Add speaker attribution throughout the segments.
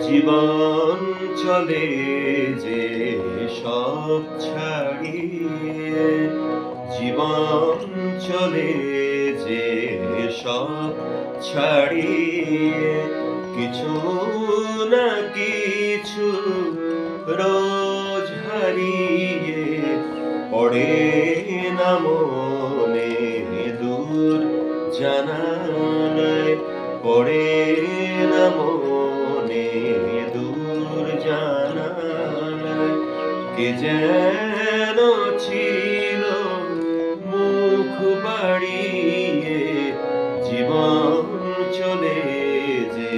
Speaker 1: জীবন চলে যে সব ছাড়িয়ে, জীবন চলে যে সব ছাড়িয়ে, কিছু না কিছু রোজ হারিয়ে পড়ে না মনে দূর জানালায়, পড়ে না মনে দূর জানালায়। কে যেন ছিল মুখ বাড়িয়ে, জীবন চলে যে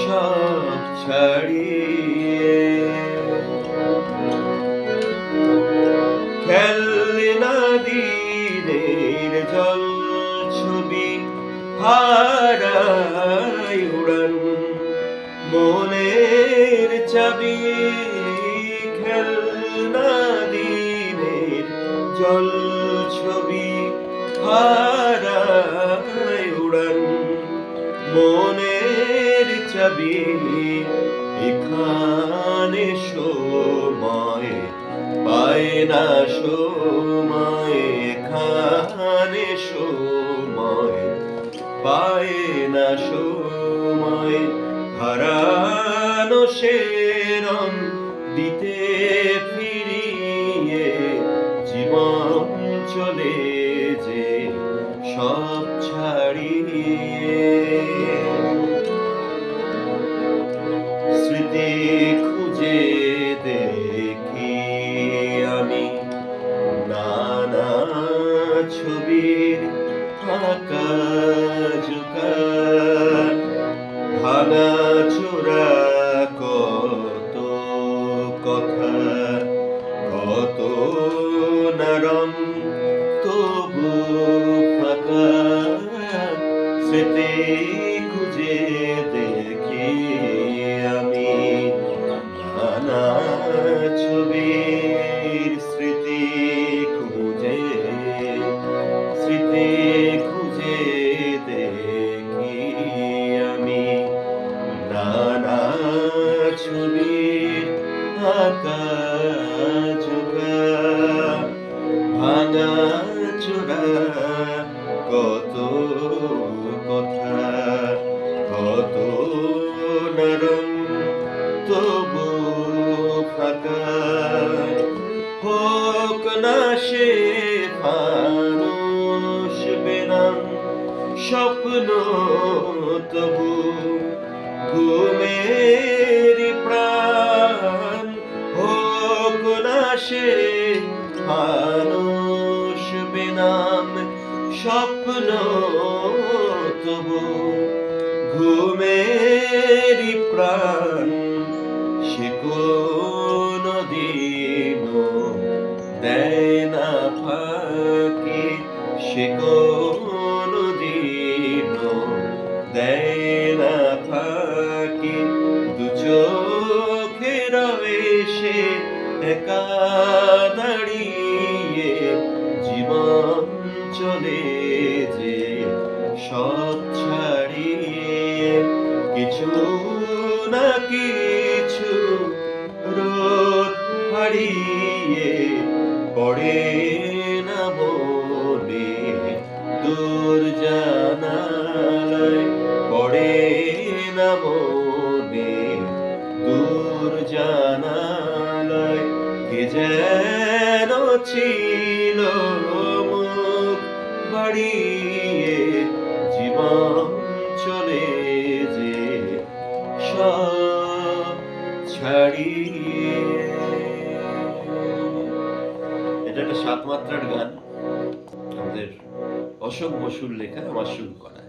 Speaker 1: সব ছাড়িয়ে। খেলনা দিনের জল ছবি হারায় উড়ান মনের চাবি, খেলনা দিনের জল ছবি হারায় উড়ান মনের চাবি। এখানে সময় পায় না সময়, এখানে সময় পায় না সময়, হারানো সেরম দিতে ফিরিয়ে, জীবন চলে যে সব ছাড়িয়ে। স্মৃতি খুঁজে দেখি আমি নানা ছবির ফাঁকা ঝোঁকা, ভাঙা চোরা কত কথা, কত নরম তবু ফাঁকা। স্মৃতি খুঁজে দেখি আমি নানা ছবির, স্মৃতি খুঁজে, স্মৃতি খুঁজে দেখি আমি নানা ছবির ফাঁকা ঝোঁকা, ভাঙা চোরা কত কথা, কত নরম তবু ফাঁকা। হোক না সে মানুষ বেনাম স্বপ্ন তবু ঘুমের প্রাণ, হোক না সে মানুষ বেনাম স্বপ্ন তবু ঘুমের প্রাণ। সে কোনদিনও দেয় না ফাঁকি, সে কোনদিনও দেয় না ফাঁকি। দু চোখে রবে সে একা দাঁড়িয়ে, জীবন চলে যে সব ছাড়িয়ে, কিছু না কিছু রোদ হারিয়ে পড়ে না মনে দূর জানালায়, পড়ে না মনে দূর জানালায়। কে যেন ছিল মুখ বাড়িয়ে, জীবন চলে যে সব ছাড়িয়ে। এটা একটা 7 মাত্রার গান, আমাদের অশোক বসুর লেখা, আমার সুর করা।